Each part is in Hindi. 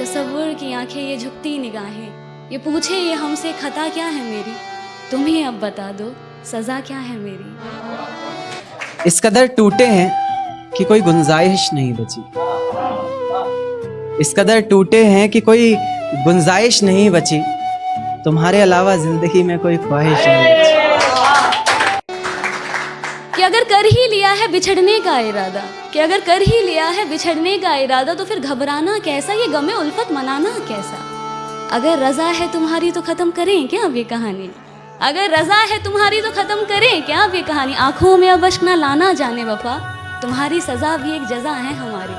तसव्वुर की आंखें, ये झुकती निगाहें, ये पूछे ये हमसे खता क्या है मेरी, तुम ही अब बता दो सजा क्या है मेरी। इस कदर टूटे हैं कि कोई गुंजाइश नहीं बची, इस कदर टूटे हैं कि कोई गुंजाइश नहीं बची, तुम्हारे अलावा जिंदगी में कोई ख्वाहिश नहीं बची। कि अगर कर ही लिया है बिछड़ने का इरादा, कि अगर कर ही लिया है बिछड़ने का इरादा, तो फिर घबराना कैसा, ये गमे उल्फत मनाना कैसा। अगर रजा है तुम्हारी तो खत्म करें क्या अब ये कहानी, अगर रजा है तुम्हारी तो खत्म करें क्या अब ये कहानी। आंखों में अब अश्क ना लाना जाने वफा, तुम्हारी सजा भी एक जजा है हमारी।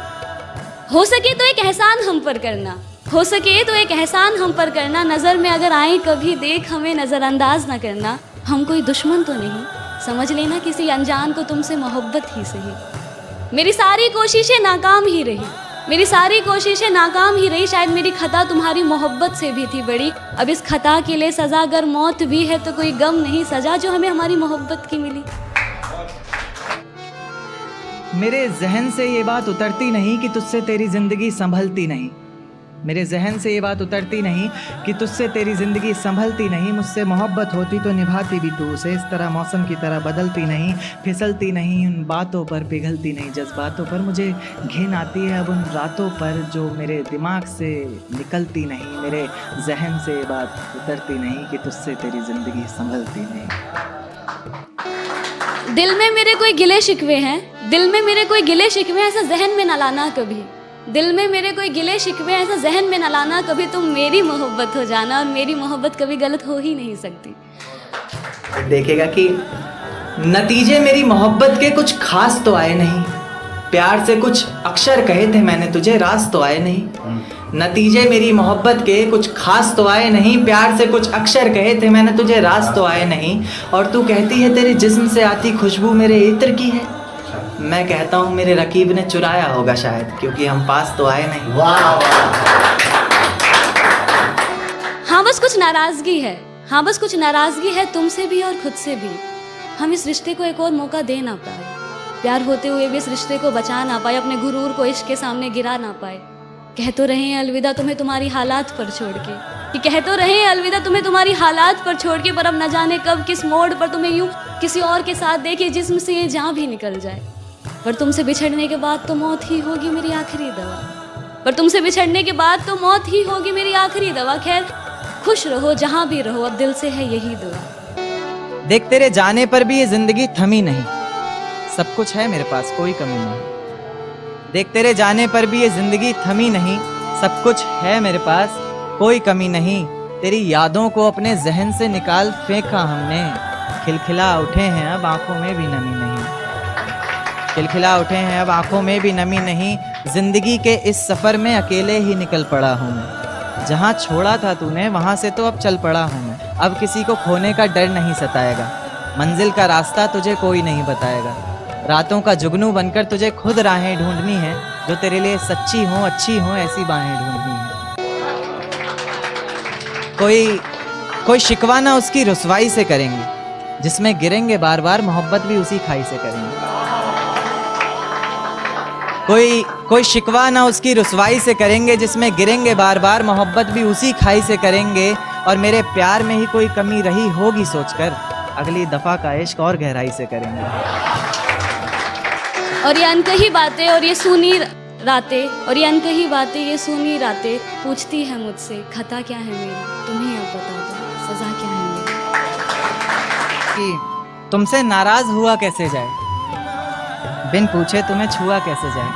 हो सके तो एक एहसान हम पर करना, हो सके तो एक एहसान हम पर करना, नज़र में अगर आए कभी देख हमें नज़रअंदाज ना करना। हम कोई दुश्मन तो नहीं, समझ लेना किसी अनजान को तुमसे मोहब्बत ही सही। मेरी सारी कोशिशें नाकाम ही रही, मेरी सारी कोशिशें नाकाम ही रही, शायद मेरी खता तुम्हारी मोहब्बत से भी थी बड़ी। अब इस खता के लिए सज़ा अगर मौत भी है तो कोई गम नहीं, सज़ा जो हमें हमारी मोहब्बत की मिली। मेरे जहन से ये बात उतरती नहीं कि तुझसे तेरी ज़िंदगी संभलती नहीं, मेरे जहन से ये बात उतरती नहीं कि तुझसे तेरी ज़िंदगी संभलती नहीं। मुझसे मोहब्बत होती तो निभाती भी तू उसे, इस तरह मौसम की तरह बदलती नहीं, फिसलती नहीं, उन बातों पर पिघलती नहीं। जज्बातों पर मुझे घिन आती है अब उन रातों पर जो मेरे दिमाग से निकलती नहीं, मेरे जहन से ये बात उतरती नहीं कि तुझसे तेरी ज़िंदगी संभलती नहीं। दिल में मेरे कोई गिले शिकवे हैं, दिल में मेरे कोई गिले शिकवे, ऐसा जहन में न लाना कभी। दिल में मेरे कोई गिले शिकवे, ऐसा जहन में न लाना कभी। तुम मेरी मोहब्बत हो जाना और मेरी मोहब्बत कभी गलत हो ही नहीं सकती। देखेगा कि नतीजे मेरी मोहब्बत के कुछ खास तो आए नहीं, प्यार से कुछ अक्षर कहे थे मैंने तुझे, राज तो आए नहीं। नतीजे मेरी मोहब्बत के कुछ खास तो आए नहीं, प्यार से कुछ अक्षर कहे थे मैंने तुझे, राज तो आए नहीं। और तू कहती है तेरे जिस्म से आती खुशबू मेरे इत्र की है, मैं कहता हूँ मेरे रकीब ने चुराया होगा शायद, क्योंकि हम पास तो आए नहीं। हाँ बस कुछ नाराज़गी है, हाँ बस कुछ नाराज़गी है तुमसे भी और खुद से भी। हम इस रिश्ते को एक और मौका दे ना पाए, प्यार होते हुए भी इस रिश्ते को बचा ना पाए, अपने गुरूर को इश्क के सामने गिरा ना पाए। कह तो रहे हैं अलविदा तुम्हें तुम्हारी हालात पर छोड़ के, कि कह तो रहे हैं अलविदा तुम्हें तुम्हारी हालात पर छोड़ के, पर अब न जाने कब किस मोड़ पर तुम्हें यूं किसी और के साथ देखे जिस्म से ये जान भी निकल जाए। पर तुमसे बिछड़ने के बाद तो मौत ही होगी मेरी आखिरी दवा, पर तुमसे बिछड़ने के बाद तो मौत ही होगी मेरी आखिरी दवा। खैर खुश रहो जहाँ भी रहो, अब दिल से है यही दुआ। देख तेरे जाने पर भी ये जिंदगी थमी नहीं, सब कुछ है मेरे पास कोई कमी नहीं। देख तेरे जाने पर भी ये जिंदगी थमी नहीं, सब कुछ है मेरे पास कोई कमी नहीं। तेरी यादों को अपने जहन से निकाल फेंका हमने, खिलखिला उठे हैं अब आंखों में भी नमी नहीं, खिलखिला उठे हैं अब आंखों में भी नमी नहीं। जिंदगी के इस सफर में अकेले ही निकल पड़ा हूँ मैं, जहाँ छोड़ा था तूने वहाँ से तो अब चल पड़ा हूँ मैं। अब किसी को खोने का डर नहीं सताएगा, मंजिल का रास्ता तुझे कोई नहीं बताएगा। रातों का जुगनू बनकर तुझे खुद राहें ढूंढनी है, जो तेरे लिए सच्ची हो अच्छी हो ऐसी बाहें ढूंढनी है। कोई शिकवा ना उसकी रुसवाई से करेंगे, जिसमें गिरेंगे बार बार मोहब्बत भी उसी खाई से करेंगे। कोई शिकवा ना उसकी रुसवाई से करेंगे, जिसमें गिरेंगे बार बार मोहब्बत भी उसी खाई से करेंगे। और मेरे प्यार में ही कोई कमी रही होगी सोचकर, अगली दफा का इश्क और गहराई से करेंगे। और ये अनकही बातें और ये सुनी रातें, और ये अनकही बातें ये सुनी रातें, पूछती है मुझसे खता क्या है मेरी, तुम ही अब बता दो सजा क्या है मेरी। कि तुमसे नाराज हुआ कैसे जाए, बिन पूछे तुम्हें छुआ कैसे जाए।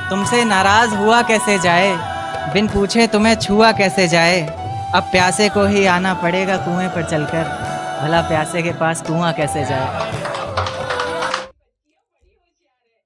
तुमसे नाराज हुआ कैसे जाए, बिन पूछे तुम्हें छुआ कैसे जाए। अब प्यासे को ही आना पड़ेगा कुएं पर चलकर, भला प्यासे के पास कुआं कैसे जाए।